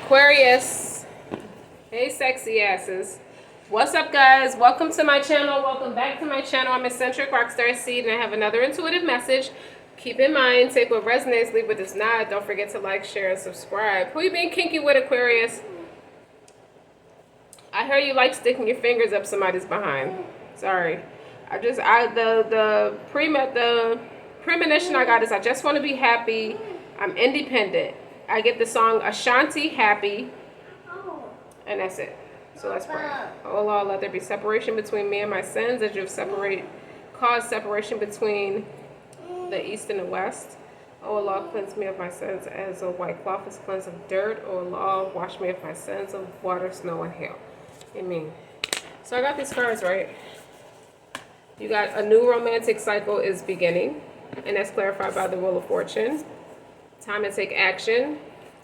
Aquarius. Hey, sexy asses. What's up, guys? Welcome to my channel. Welcome back to my channel. I'm Eccentric RockStar'Seed, and I have another intuitive message. Keep in mind, take what resonates, leave what does not. Don't forget to like, share, and subscribe. Who you being kinky with, Aquarius? I heard you like sticking your fingers up somebody's behind. Sorry. The premonition I got is I just want to be happy. I'm independent. I get the song Ashanti Happy. And that's it. So let's pray. Oh Lord, let there be separation between me and my sins as you've caused separation between the east and the west. Oh Lord, cleanse me of my sins as a white cloth is cleansed of dirt. Oh Lord, wash me of my sins of water, snow, and hail. Amen. So I got these cards, right? You got a new romantic cycle is beginning, and that's clarified by the Wheel of Fortune. Time to take action,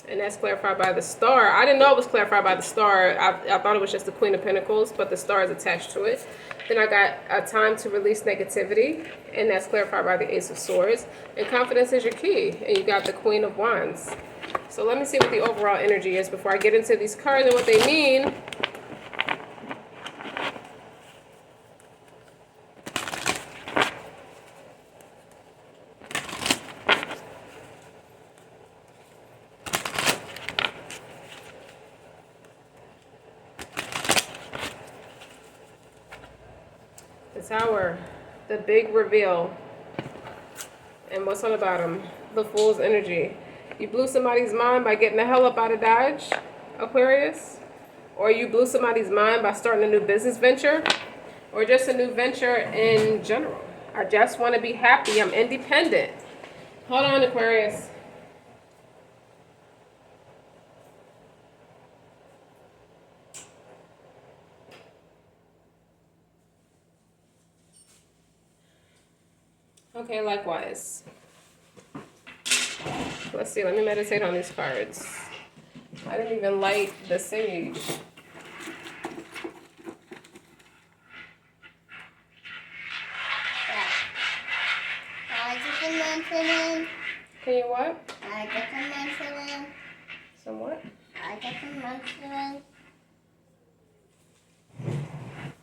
and that's clarified by the star. I didn't know it was clarified by the star. I thought it was just the Queen of Pentacles, but the star is attached to it. Then I got a time to release negativity, and that's clarified by the Ace of Swords. And confidence is your key, and you got the Queen of Wands. So let me see what the overall energy is before I get into these cards and what they mean. The Tower, the big reveal, and what's on the bottom? The Fool's energy. You blew somebody's mind by getting the hell up out of Dodge, Aquarius, or you blew somebody's mind by starting a new business venture, or just a new venture in general. I just want to be happy. I'm independent. Hold on, Aquarius. Okay, likewise. Let's see, let me meditate on these cards. I didn't even light the sage. Can you what? Some what?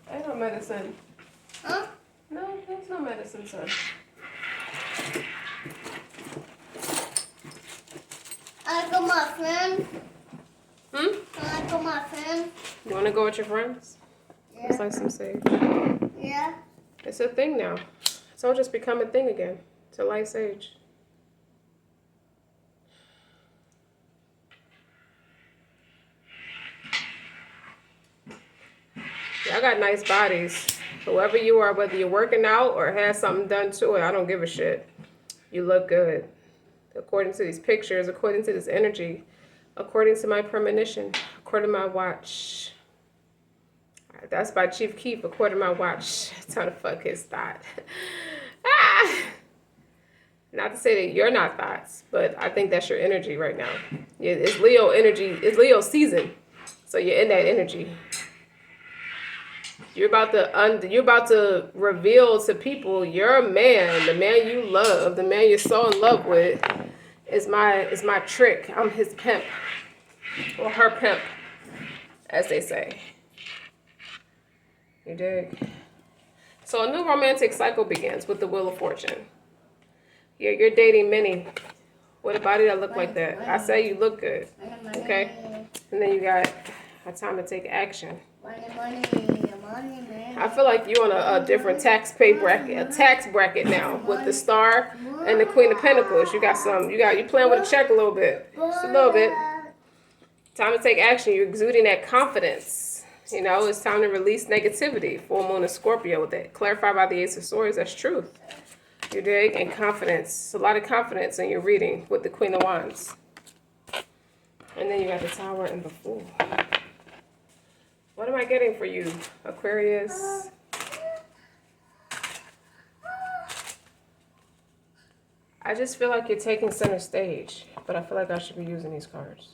I know medicine. Huh? No, there's no medicine, son. I got my friend. I got my friend. You want to go with your friends? Yeah. Let's light some sage. Yeah. It's a thing now. It's all just become a thing again. To light sage. Y'all got nice bodies. Whoever you are, whether you're working out or has something done to it, I don't give a shit. You look good. According to these pictures, according to this energy, according to my premonition, according to my watch. All right, that's by Chief Keef, according to my watch. Time to fuck his thought. Not to say that you're not thoughts, but I think that's your energy right now. It's Leo energy. It's Leo season. So you're in that energy. You're about to reveal to people your man, the man you love, the man you're so in love with, is my trick. I'm his pimp, or her pimp, as they say. You dig? So a new romantic cycle begins with the Wheel of Fortune. Yeah, you're dating many with a body that look like that. I say you look good, okay? And then you got a time to take action. Money, man. I feel like you're on a different tax bracket now with the Star and the Queen of Pentacles. You playing with a check a little bit, just a little bit. Time to take action. You're exuding that confidence. You know, it's time to release negativity. Full moon of Scorpio with that. Clarified by the Ace of Swords. That's truth. You dig? And confidence. A lot of confidence in your reading with the Queen of Wands. And then you got the Tower and the Fool. What am I getting for you, Aquarius? I just feel like you're taking center stage, but I feel like I should be using these cards.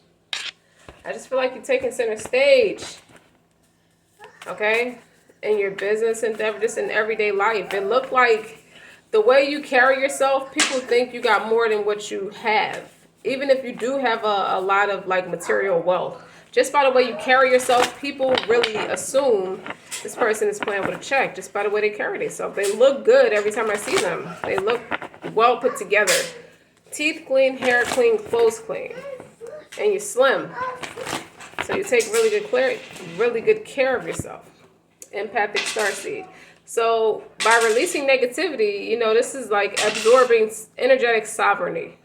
I just feel like you're taking center stage, okay? In your business endeavor, just in everyday life. It looked like the way you carry yourself, people think you got more than what you have. even if you do have a lot of like material wealth, just by the way you carry yourself, people really assume this person is playing with a check just by the way they carry themselves. They look good every time I see them. They look well put together. Teeth clean, hair clean, clothes clean. And you're slim. So you take really good care of yourself. Empathic star seed. So by releasing negativity, you know, this is like absorbing energetic sovereignty.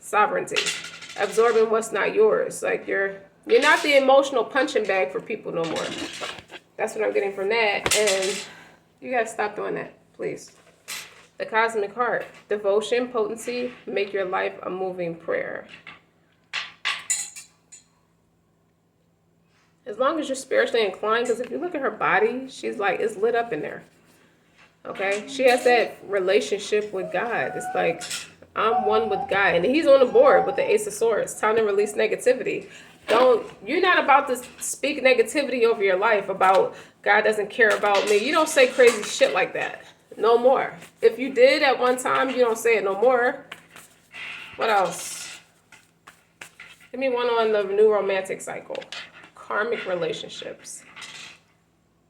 Absorbing what's not yours. Like you're not the emotional punching bag for people no more. That's what I'm getting from that. And you gotta stop doing that, please. The cosmic heart. Devotion, potency, make your life a moving prayer. As long as you're spiritually inclined, because if you look at her body, she's like, it's lit up in there. Okay? She has that relationship with God. It's like, I'm one with God. And he's on the board with the Ace of Swords. Time to release negativity. You're not about to speak negativity over your life about God doesn't care about me. You don't say crazy shit like that. No more. If you did at one time, you don't say it no more. What else? Give me one on the new romantic cycle. Karmic relationships.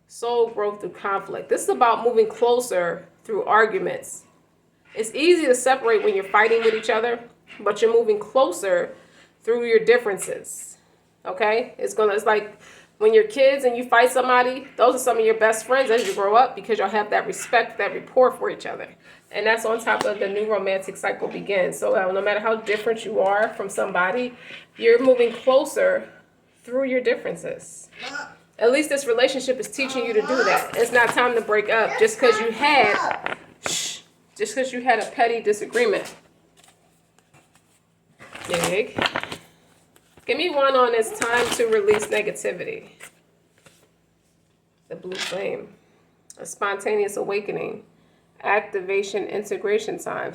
Soul growth through conflict. This is about moving closer through arguments. It's easy to separate when you're fighting with each other, but you're moving closer through your differences. Okay? It's like when you're kids and you fight somebody, those are some of your best friends as you grow up because you'll have that respect, that rapport for each other. And that's on top of the new romantic cycle begins. So no matter how different you are from somebody, you're moving closer through your differences. At least this relationship is teaching you to do that. It's not time to break up just because you had a petty disagreement. Dig. Give me one on it's time to release negativity. The blue flame. A spontaneous awakening. Activation, integration time.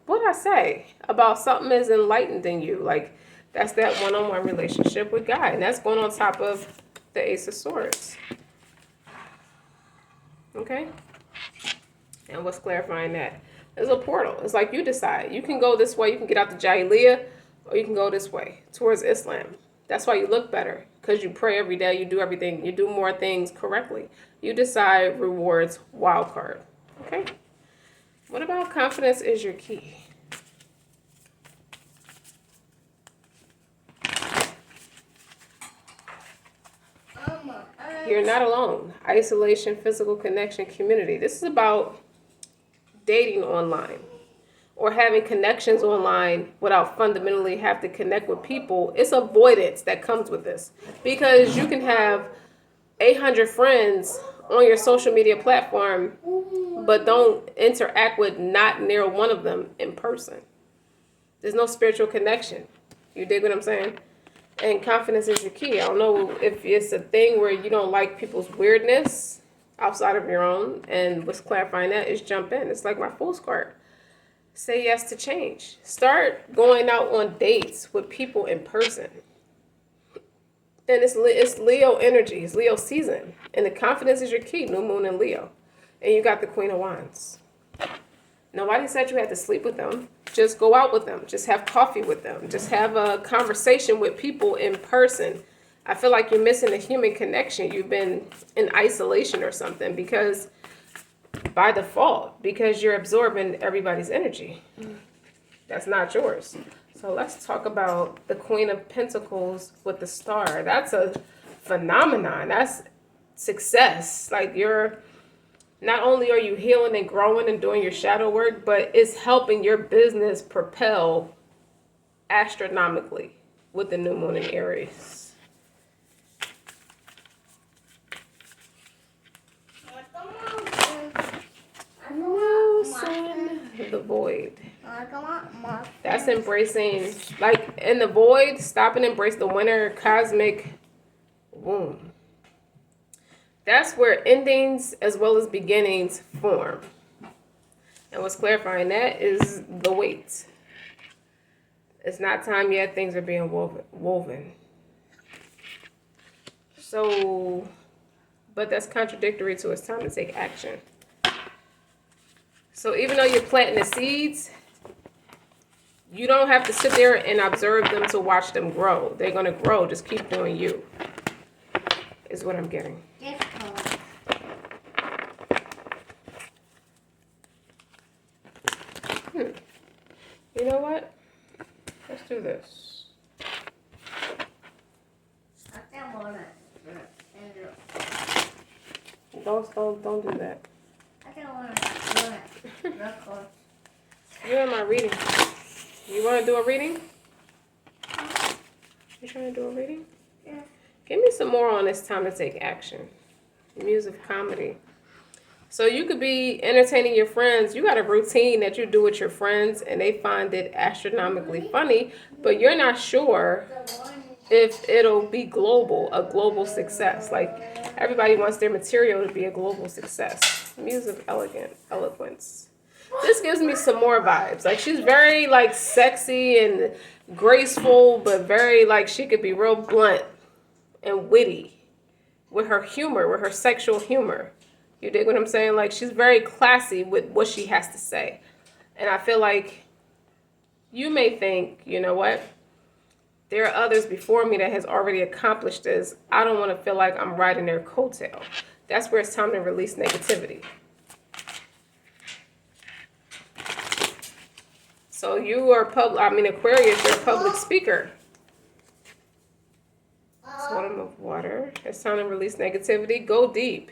What did I say? About something is enlightened in you. Like, that's that one-on-one relationship with God. And that's going on top of the Ace of Swords. Okay? And what's clarifying that? There's a portal. It's like you decide. You can go this way. You can get out the Jahiliyyah, or you can go this way towards Islam. That's why you look better. Because you pray every day. You do everything. You do more things correctly. You decide rewards wild card. Okay? What about confidence is your key? You're not alone. Isolation, physical connection, community. This is about dating online or having connections online without fundamentally have to connect with people. It's avoidance that comes with this because you can have 800 friends on your social media platform, but don't interact with not near one of them in person. There's no spiritual connection. You dig what I'm saying? And confidence is your key. I don't know if it's a thing where you don't like people's weirdness outside of your own. And what's clarifying that is jump in. It's like my Fool's card. Say yes to change. Start going out on dates with people in person. And it's Leo energy. It's Leo season. And the confidence is your key. New moon in Leo. And you got the Queen of Wands. Nobody said you had to sleep with them. Just go out with them. Just have coffee with them. Just have a conversation with people in person. I feel like you're missing a human connection. You've been in isolation or something because by default, because you're absorbing everybody's energy. That's not yours. So let's talk about the Queen of Pentacles with the star. That's a phenomenon. That's success. Like not only are you healing and growing and doing your shadow work, but it's helping your business propel astronomically with the new moon in Aries. The void. That's embracing, like in the void, stop and embrace the winter cosmic womb. That's where endings as well as beginnings form. And what's clarifying that is the weight. It's not time yet. Things are being woven. So, but that's contradictory to it's time to take action. So even though you're planting the seeds, You don't have to sit there and observe them to watch them grow. They're going to grow. Just keep doing you. Is what I'm getting. You know what? Let's do this. Don't do that. You're in my reading. You want to do a reading? You trying to do a reading? Yeah. Give me some more on this time to take action. Music, comedy. So you could be entertaining your friends. You got a routine that you do with your friends and they find it astronomically funny, but you're not sure if it'll be a global success. Like everybody wants their material to be a global success. Music, eloquence. This gives me some more vibes. Like she's very like sexy and graceful, but very like she could be real blunt and witty with her humor, with her sexual humor. You dig what I'm saying? Like she's very classy with what she has to say. And I feel like you may think, you know what? There are others before me that has already accomplished this. I don't want to feel like I'm riding their coattail. That's where it's time to release negativity. So you are Aquarius, you're a public speaker. Totem of water. It's time to release negativity. Go deep.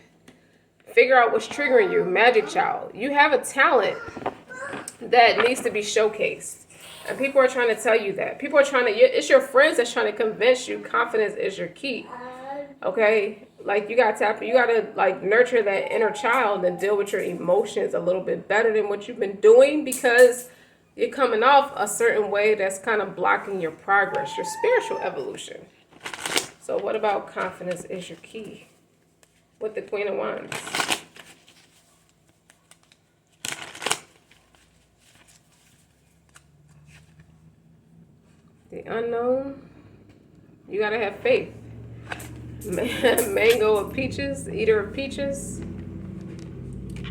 Figure out what's triggering you. Magic child. You have a talent that needs to be showcased. And people are trying to tell you that. People are it's your friends that's trying to convince you confidence is your key. Okay? Like you gotta like nurture that inner child and deal with your emotions a little bit better than what you've been doing because you're coming off a certain way that's kind of blocking your progress, your spiritual evolution. So what about confidence is your key? With the Queen of Wands. The unknown. You gotta have faith. Mango of peaches, eater of peaches.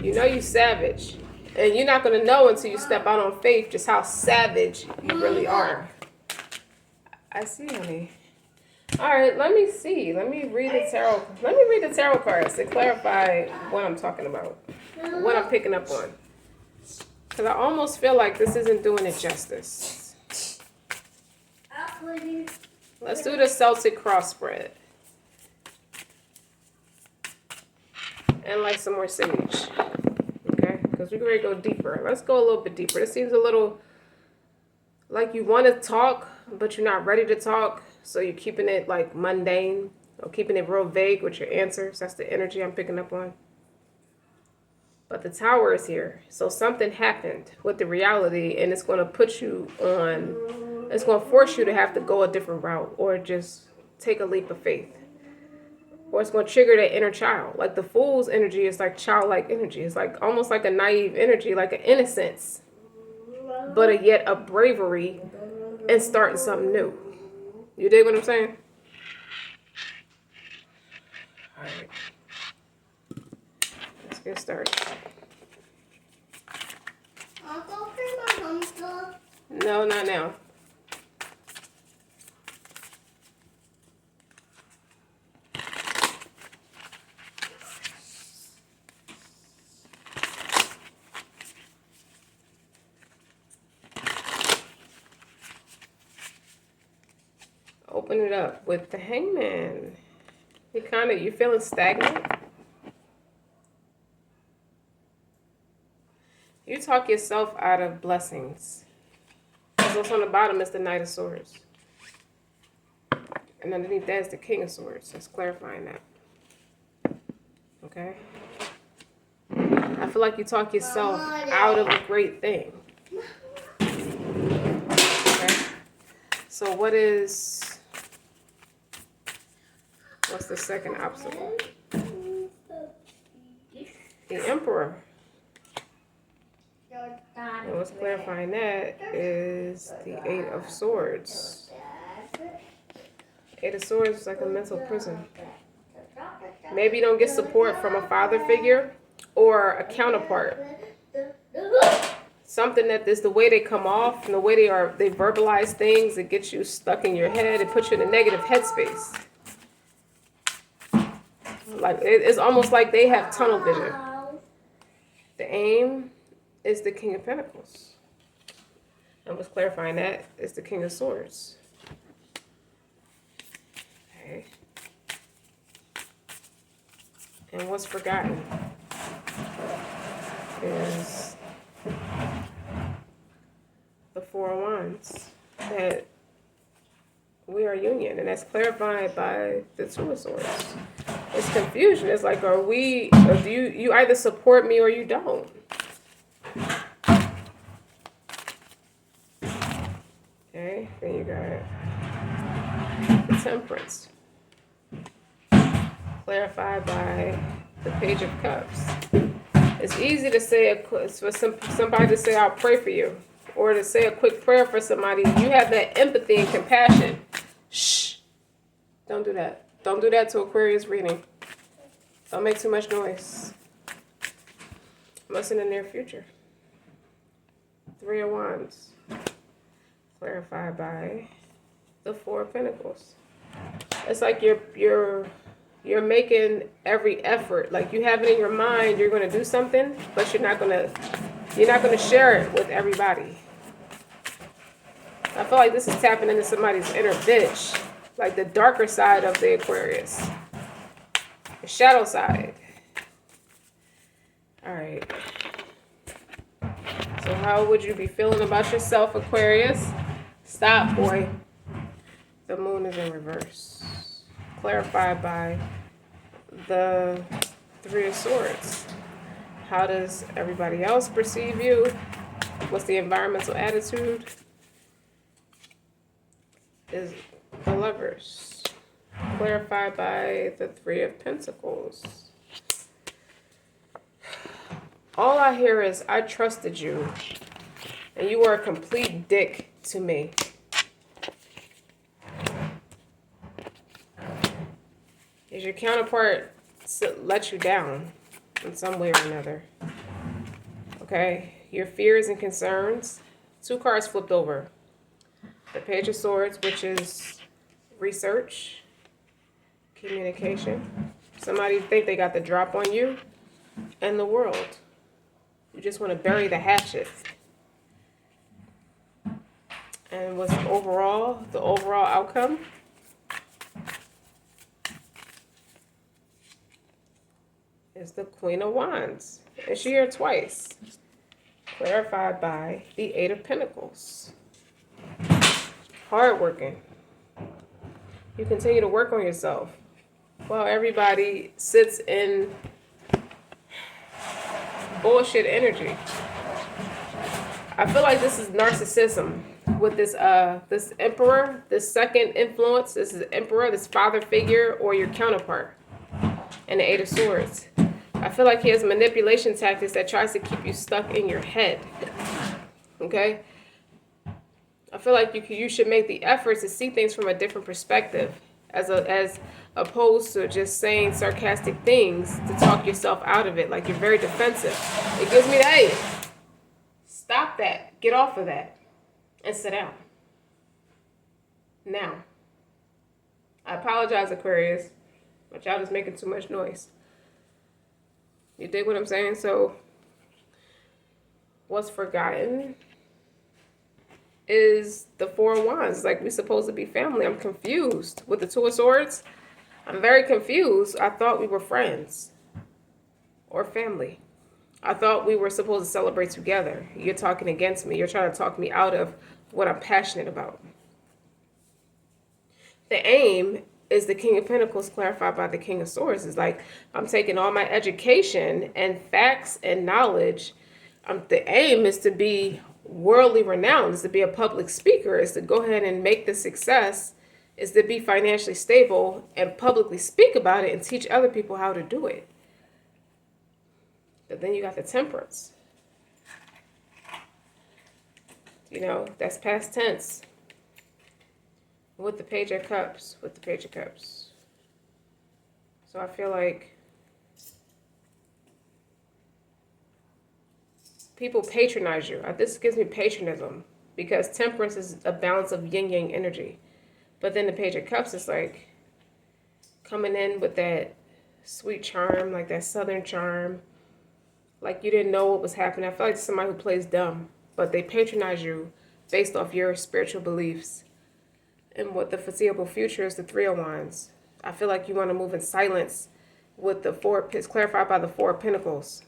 You know you savage. And you're not gonna know until you step out on faith just how savage you really are. I see, honey. All right, let me see. Let me read the tarot. Let me read the tarot cards to clarify what I'm talking about, what I'm picking up on. Because I almost feel like this isn't doing it justice. Let's do the Celtic cross spread. And like some more sage. Okay? Because we're going to go deeper. Let's go a little bit deeper. This seems a little like you want to talk, but you're not ready to talk. So you're keeping it like mundane or keeping it real vague with your answers. That's the energy I'm picking up on. But the Tower is here. So something happened with the reality and it's going to put you on, it's going to force you to have to go a different route or just take a leap of faith. Or it's going to trigger that inner child. Like the Fool's energy is like childlike energy. It's like almost like a naive energy, like an innocence. But yet a bravery and starting something new. You dig what I'm saying? All right. Let's get started. I'll go for my hamster. No, not now. Open it up with the Hangman. You feeling stagnant? You talk yourself out of blessings. Because what's on the bottom is the Knight of Swords. And underneath that is the King of Swords. That's clarifying that. Okay? I feel like you talk yourself out of a great thing. Okay? So what's the second obstacle? The Emperor. And what's clarifying that is the Eight of Swords. Eight of Swords is like a mental prison. Maybe you don't get support from a father figure or a counterpart. something that is the way they come off and the way they verbalize things, it gets you stuck in your head. It puts you in a negative headspace. Like it's almost like they have tunnel vision. The aim is the King of Pentacles. I was clarifying that is the King of Swords. Okay. And what's forgotten is the Four of Wands, that we are union, and that's clarified by the Two of Swords. It's confusion. It's like, do you either support me or you don't? Okay, then you got the Temperance, clarified by the Page of Cups. It's easy to say for somebody to say, I'll pray for you, or to say a quick prayer for somebody. You have that empathy and compassion. Shh. Don't do that. Don't do that to Aquarius reading. Don't make too much noise. What's in the near future? Three of Wands, clarified by the Four of Pentacles. It's like you're making every effort. Like you have it in your mind, you're going to do something, but you're not going to share it with everybody. I feel like this is tapping into somebody's inner bitch, like the darker side of the Aquarius, the shadow side. All right. So how would you be feeling about yourself, Aquarius? Stop, boy. The moon is in reverse, clarified by the Three of Swords. How does everybody else perceive you? What's the environmental attitude? Is the Lovers, clarified by the Three of Pentacles. All I hear is, I trusted you, and you were a complete dick to me. Is your counterpart let you down in some way or another? Okay, your fears and concerns. Two cards flipped over. The Page of Swords, which is research, communication. Somebody think they got the drop on you, and the World. You just want to bury the hatchet. And what's the overall outcome? Is the Queen of Wands. And she here twice. Clarified by the Eight of Pentacles. Hardworking. You continue to work on yourself while everybody sits in bullshit energy. I feel like this is narcissism with this this Emperor, this second influence. This is Emperor, this father figure, or your counterpart, and the Eight of Swords. I feel like he has manipulation tactics that tries to keep you stuck in your head. Okay? I feel like you should make the effort to see things from a different perspective, as opposed to just saying sarcastic things to talk yourself out of it. Like you're very defensive. It gives me the hey, stop that. Get off of that and sit down. Now, I apologize, Aquarius, but y'all just making too much noise. You dig what I'm saying? So, what's forgotten is the Four of Wands. Like, we're supposed to be family. I'm confused. With the Two of Swords, I'm very confused. I thought we were friends or family. I thought we were supposed to celebrate together. You're talking against me. You're trying to talk me out of what I'm passionate about. The aim is the King of Pentacles, clarified by the King of Swords. It's like I'm taking all my education and facts and knowledge. The aim is to be worldly renowned, is to be a public speaker, is to go ahead and make the success, is to be financially stable and publicly speak about it and teach other people how to do it. But then you got the Temperance. You know, that's past tense. With the Page of Cups, So I feel like people patronize you. This gives me patronism because temperance is a balance of yin yang energy. But then the Page of Cups is like coming in with that sweet charm, like that southern charm. Like you didn't know what was happening. I feel like somebody who plays dumb, but they patronize you based off your spiritual beliefs. And what the foreseeable future is the Three of Wands. I feel like you want to move in silence with the Four. It's clarified by the Four of Pentacles.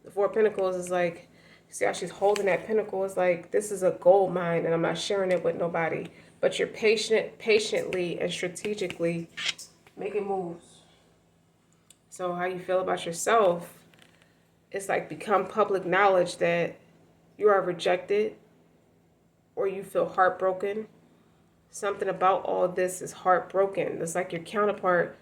The Four of Pentacles is like, see how she's holding that pentacle? It's like, this is a gold mine and I'm not sharing it with nobody. But you're patiently and strategically making moves. So how you feel about yourself, it's like become public knowledge that you are rejected or you feel heartbroken. Something about all this is heartbroken. It's like your counterpart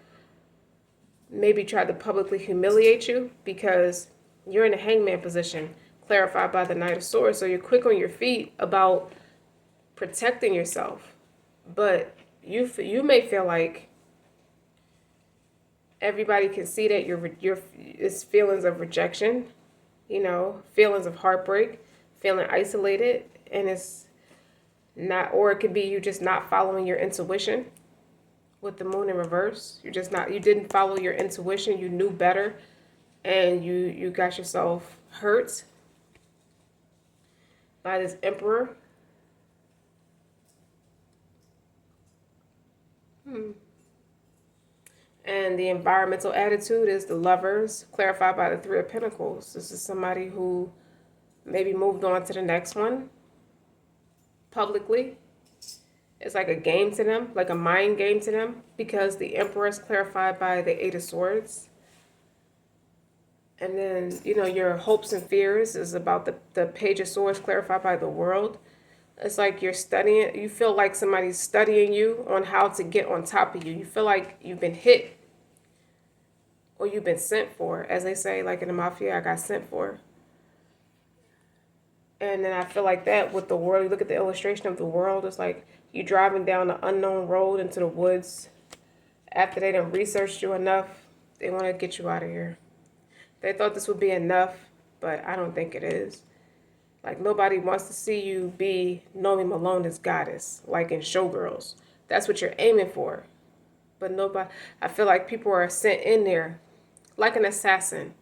maybe tried to publicly humiliate you because you're in a hangman position, clarified by the Knight of Swords. So you're quick on your feet about protecting yourself. But you may feel like everybody can see that it's feelings of rejection, you know, feelings of heartbreak, feeling isolated, and it's not, or it could be you just not following your intuition with the Moon in reverse. You didn't follow your intuition. You knew better and you got yourself hurt by this Emperor. And the environmental attitude is the Lovers, clarified by the Three of Pentacles. This is somebody who maybe moved on to the next one publicly. It's like a game to them, like a mind game to them, because the Emperor is clarified by the Eight of Swords. And then, you know, your hopes and fears is about the Page of Swords, clarified by the World. It's like you're studying, you feel like somebody's studying you on how to get on top of you. You feel like you've been hit or you've been sent for. As they say, like in the mafia, I got sent for. And then I feel like that with the world, you look at the illustration of the world, it's like you driving down the unknown road into the woods. After they done researched you enough, they want to get you out of here. They thought this would be enough, but I don't think it is. Like nobody wants to see you be Nomi Malone's goddess, like in Showgirls. That's what you're aiming for. But nobody, I feel like people are sent in there like an assassin.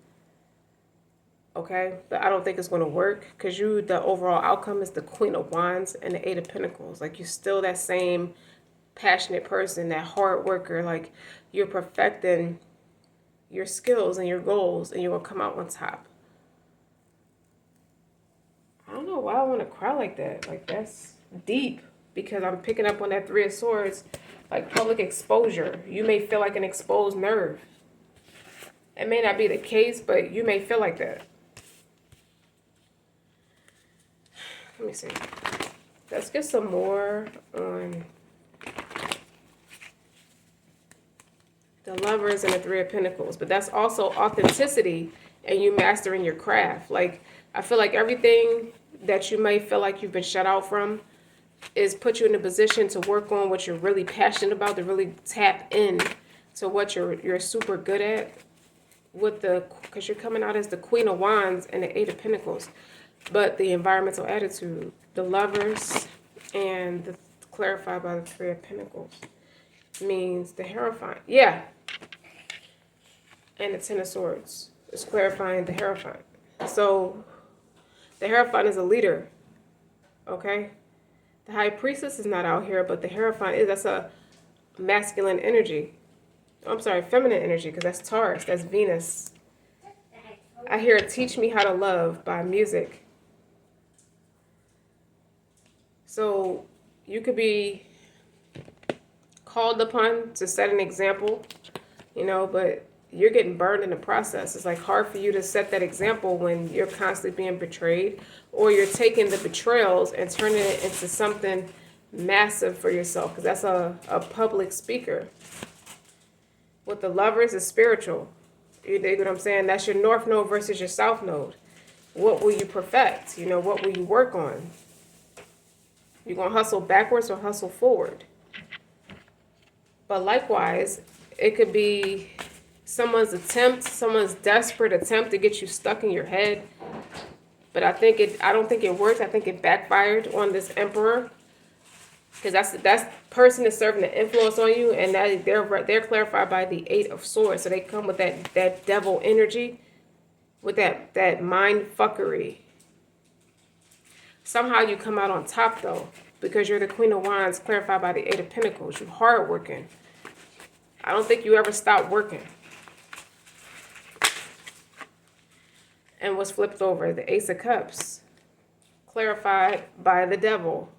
Okay, but I don't think it's going to work because the overall outcome is the Queen of Wands and the Eight of Pentacles. Like you're still that same passionate person, that hard worker. Like you're perfecting your skills and your goals and you're going to come out on top. I don't know why I want to cry like that. Like that's deep because I'm picking up on that Three of Swords, like public exposure. You may feel like an exposed nerve. It may not be the case, but you may feel like that. Let me see. Let's get some more on the Lovers and the Three of Pentacles. But that's also authenticity and you mastering your craft. Like, I feel like everything that you may feel like you've been shut out from is put you in a position to work on what you're really passionate about, to really tap in to what you're super good at. Because you're coming out as the Queen of Wands and the Eight of Pentacles. But the environmental attitude, the Lovers, and the clarified by the Three of Pentacles means the Hierophant. Yeah. And the Ten of Swords is clarifying the Hierophant. So the Hierophant is a leader. Okay? The High Priestess is not out here, but the Hierophant is, that's a masculine energy. I'm sorry, feminine energy, because that's Taurus, that's Venus. I hear Teach Me How to Love by music. So you could be called upon to set an example, you know, but you're getting burned in the process. It's like hard for you to set that example when you're constantly being betrayed, or you're taking the betrayals and turning it into something massive for yourself, because that's a public speaker. With the Lovers, is spiritual. You dig what I'm saying? That's your North Node versus your South Node. What will you perfect? You know, what will you work on? You're going to hustle backwards or hustle forward. But likewise, it could be someone's desperate attempt to get you stuck in your head. But I don't think it works. I think it backfired on this Emperor. Because that's person is serving the influence on you, and that they're clarified by the Eight of Swords. So they come with that devil energy, with that mind fuckery. Somehow you come out on top though, because you're the Queen of Wands, clarified by the Eight of Pentacles. You're hardworking. I don't think you ever stop working. And what's flipped over? The Ace of Cups, clarified by the Devil.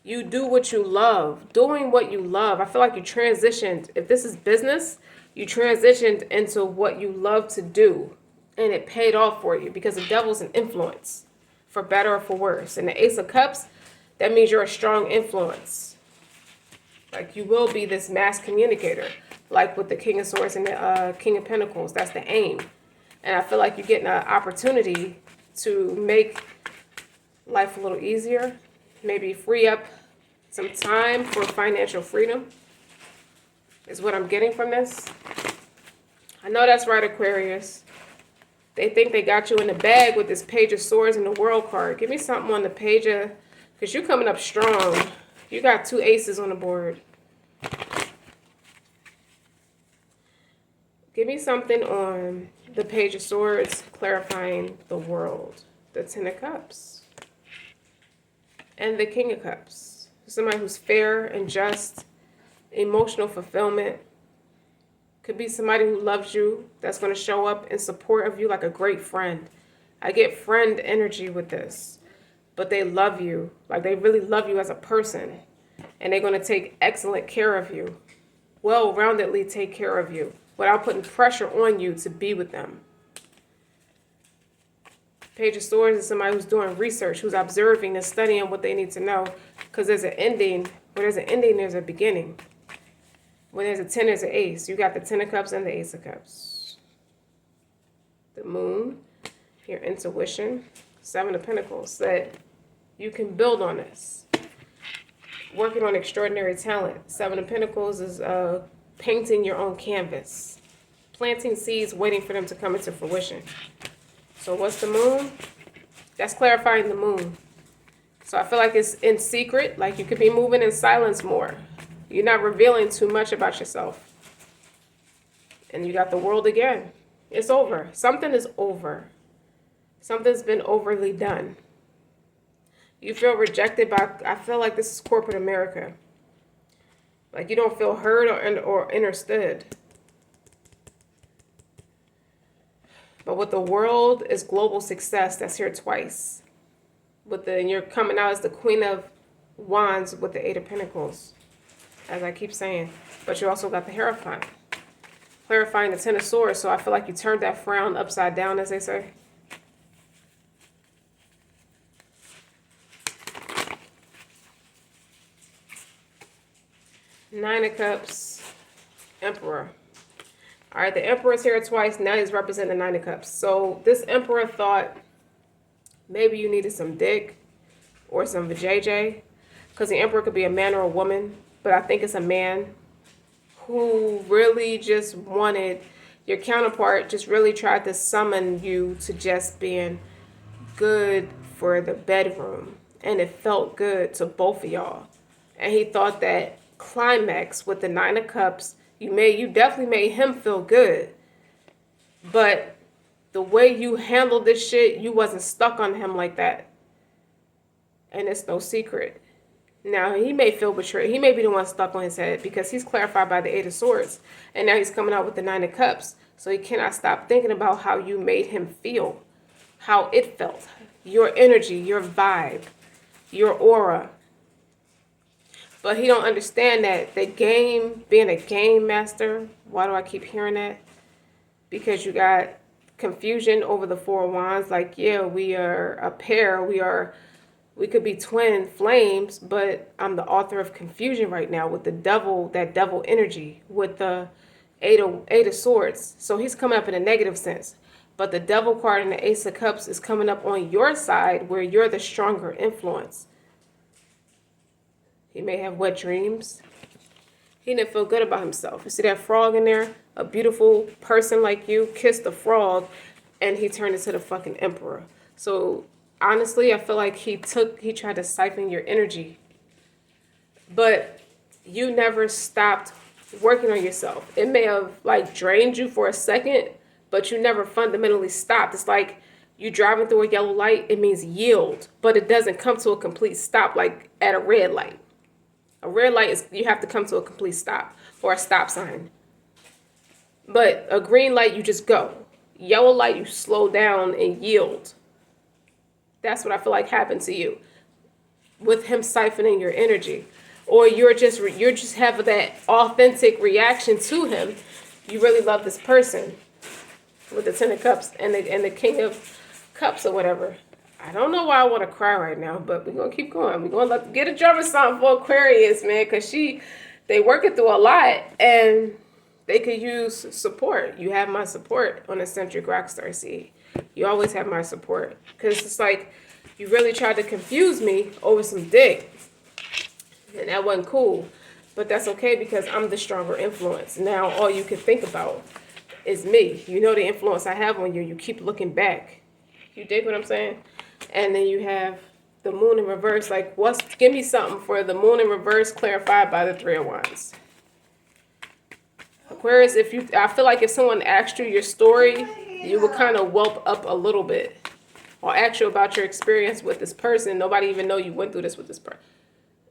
You do what you love. Doing what you love. I feel like you transitioned. If this is business, you transitioned into what you love to do. And it paid off for you because the devil's an influence. For better or for worse. And the Ace of Cups, that means you're a strong influence. Like you will be this mass communicator. Like with the King of Swords and the King of Pentacles. That's the aim. And I feel like you're getting an opportunity to make life a little easier. Maybe free up some time for financial freedom is what I'm getting from this. I know that's right, Aquarius. They think they got you in the bag with this Page of Swords and the World card. Give me something on the Page of, because you're coming up strong. You got 2 aces on the board. Give me something on the Page of Swords clarifying the World. The 10 of Cups. And the King of Cups. Somebody who's fair and just, emotional fulfillment. Could be somebody who loves you, that's going to show up in support of you like a great friend. I get friend energy with this. But they love you. Like they really love you as a person. And they're going to take excellent care of you. Well-roundedly take care of you. Without putting pressure on you to be with them. Page of Swords is somebody who's doing research, who's observing and studying what they need to know. Because there's an ending. Where there's an ending, there's a beginning. When there's a 10, there's an ace. You got the 10 of Cups and the Ace of Cups. The Moon, your intuition. 7 of Pentacles, that you can build on this. Working on extraordinary talent. 7 of Pentacles is painting your own canvas. Planting seeds, waiting for them to come into fruition. So what's the Moon? That's clarifying the Moon. So I feel like it's in secret. Like you could be moving in silence more. You're not revealing too much about yourself. And you got the World again. It's over. Something is over. Something's been overly done. You feel rejected by, I feel like this is corporate America. Like you don't feel heard or understood. But with the World is global success. That's here twice. And you're coming out as the Queen of Wands with the 8 of Pentacles. As I keep saying. But you also got the Hierophant. Clarifying the 10 of Swords. So I feel like you turned that frown upside down, as they say. Nine of Cups. Emperor. All right, the Emperor's here twice. Now he's representing the 9 of Cups. So this Emperor thought maybe you needed some dick or some vajayjay. Because the Emperor could be a man or a woman. But I think it's a man who really just wanted, your counterpart just really tried to summon you to just being good for the bedroom. And it felt good to both of y'all. And he thought that climax with the 9 of Cups, you definitely made him feel good. But the way you handled this shit, you wasn't stuck on him like that. And it's no secret. Now, he may feel betrayed. He may be the one stuck on his head because he's clarified by the 8 of Swords. And now he's coming out with the 9 of Cups. So he cannot stop thinking about how you made him feel. How it felt. Your energy, your vibe, your aura. But he don't understand that the game, being a game master, why do I keep hearing that? Because you got confusion over the 4 of Wands. Like, yeah, we are a pair. We could be twin flames, but I'm the author of confusion right now with the devil, that devil energy, with the 8 of Swords. So he's coming up in a negative sense. But the devil card and the Ace of Cups is coming up on your side where you're the stronger influence. He may have wet dreams. He didn't feel good about himself. You see that frog in there? A beautiful person like you kissed the frog and he turned into the fucking Emperor. So honestly, I feel like he tried to siphon your energy, but you never stopped working on yourself. It may have like drained you for a second, but you never fundamentally stopped. It's like you driving through a yellow light, it means yield, but it doesn't come to a complete stop like at a red light. A red light is you have to come to a complete stop or a stop sign. But a green light, you just go. Yellow light, you slow down and yield. That's what I feel like happened to you with him siphoning your energy. Or you're just having that authentic reaction to him. You really love this person with the Ten of Cups and the King of Cups or whatever. I don't know why I want to cry right now, but we're going to keep going. We're going to get a drumming song for Aquarius, man, because they working through a lot and they could use support. You have my support on Eccentric RockStar'Seed. You always have my support because it's like you really tried to confuse me over some dick. And that wasn't cool. But that's okay because I'm the stronger influence. Now all you can think about is me. You know the influence I have on you. You keep looking back. You dig what I'm saying? And then you have the moon in reverse. Like, give me something for the moon in reverse clarified by the Three of Wands. Aquarius, I feel like if someone asked you your story, you would kind of whelp up a little bit. Or ask you about your experience with this person. Nobody even know you went through this with this person.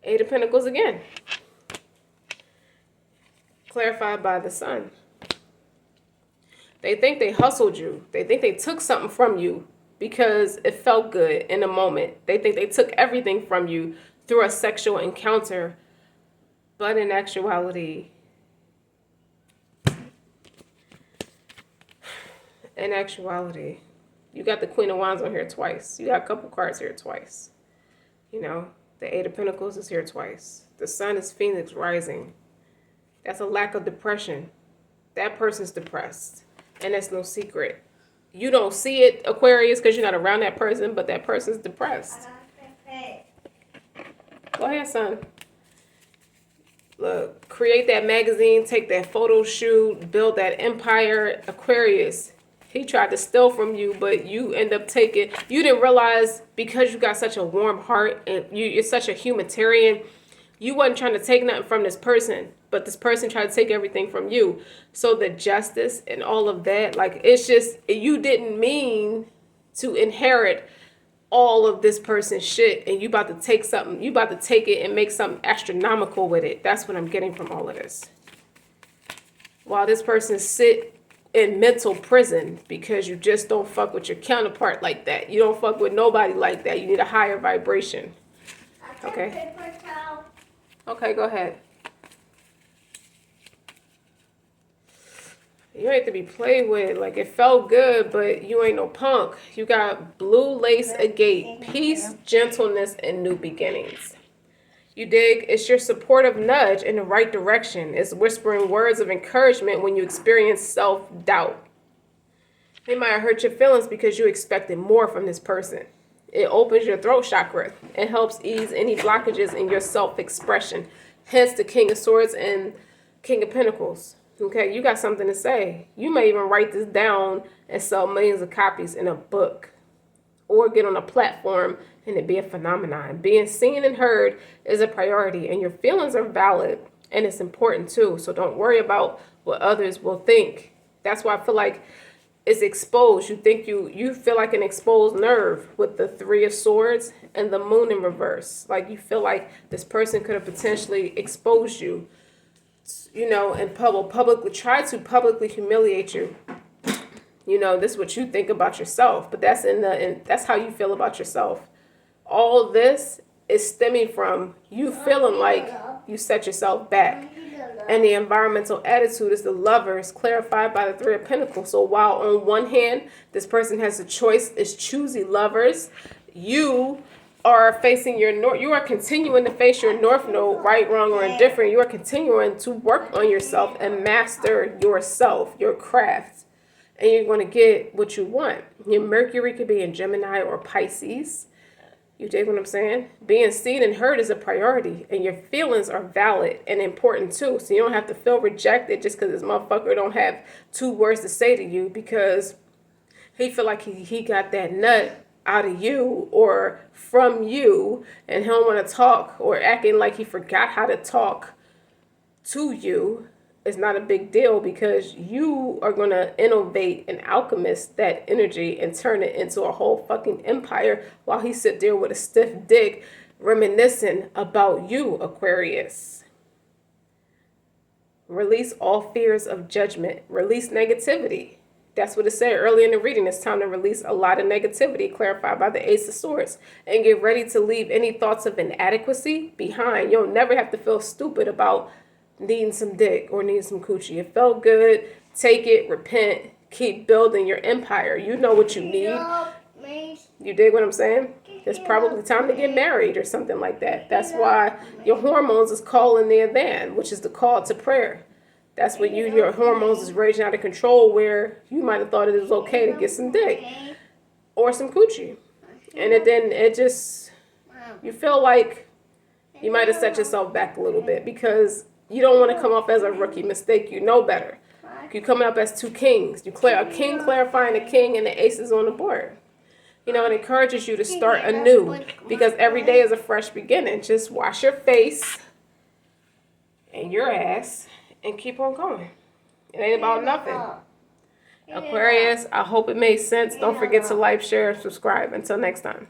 Eight of Pentacles again. Clarified by the Sun. They think they hustled you. They think they took something from you because it felt good in a moment. They think they took everything from you through a sexual encounter. But in actuality, you got the Queen of Wands on here twice. You got a couple cards here twice. You know, the Eight of Pentacles is here twice. The Sun is Phoenix rising. That's a lack of depression. That person's depressed. And that's no secret. You don't see it, Aquarius, because you're not around that person, but that person's depressed. Go ahead, son. Look, create that magazine, take that photo shoot, build that empire. Aquarius, he tried to steal from you, but you end up taking. You didn't realize because you got such a warm heart and you're such a humanitarian, you wasn't trying to take nothing from this person, but this person tried to take everything from you. So the justice and all of that, like, it's just, you didn't mean to inherit all of this person's shit and you about to take something, you about to take it and make something astronomical with it. That's what I'm getting from all of this. While this person sit in mental prison because you just don't fuck with your counterpart like that. You don't fuck with nobody like that. You need a higher vibration. Okay? Okay, go ahead. You ain't to be played with. Like, it felt good, but you ain't no punk. You got blue lace agate, peace, gentleness, and new beginnings. You dig? It's your supportive nudge in the right direction. It's whispering words of encouragement when you experience self-doubt. They might have hurt your feelings because you expected more from this person. It opens your throat chakra. It helps ease any blockages in your self-expression. Hence the King of Swords and King of Pentacles. Okay, you got something to say. You may even write this down and sell millions of copies in a book. Or get on a platform and it be a phenomenon. Being seen and heard is a priority. And your feelings are valid. And it's important too. So don't worry about what others will think. That's why I feel like it's exposed. You think you feel like an exposed nerve with the Three of Swords and the Moon in reverse. Like you feel like this person could have potentially exposed you, you know, and publicly humiliate you. You know, this is what you think about yourself, but that's that's how you feel about yourself. All this is stemming from you feeling like you set yourself back. And the environmental attitude is the Lovers, clarified by the Three of Pentacles. So while on one hand, this person has a choice, is choosy Lovers, you are facing your north. You are continuing to face your north node, right, wrong, or indifferent. You are continuing to work on yourself and master yourself, your craft. And you're going to get what you want. Your Mercury could be in Gemini or Pisces. You dig what I'm saying? Being seen and heard is a priority. And your feelings are valid and important too. So you don't have to feel rejected just because this motherfucker don't have two words to say to you because he feel like he got that nut out of you or from you, and he don't want to talk or acting like he forgot how to talk to you, is not a big deal, because you are going to innovate and alchemist that energy and turn it into a whole fucking empire while he sit there with a stiff dick reminiscing about you, Aquarius. Release all fears of judgment. Release negativity. That's what it said earlier in the reading. It's time to release a lot of negativity, clarified by the Ace of Swords. And get ready to leave any thoughts of inadequacy behind. You'll never have to feel stupid about needing some dick or needing some coochie. It felt good. Take it. Repent. Keep building your empire. You know what you need. You dig what I'm saying? It's probably time to get married or something like that. That's why your hormones is calling the Adhan, which is the call to prayer. That's when your hormones is raging out of control, where you might have thought it was okay to get some dick or some coochie. And it just, you feel like you might have set yourself back a little bit, because you don't want to come off as a rookie mistake. You know better. You're coming up as two kings. A king clarifying a king, and the aces on the board. You know, it encourages you to start anew, because every day is a fresh beginning. Just wash your face and your ass and keep on going. It ain't about nothing. Aquarius, I hope it made sense. Don't forget to like, share, and subscribe. Until next time.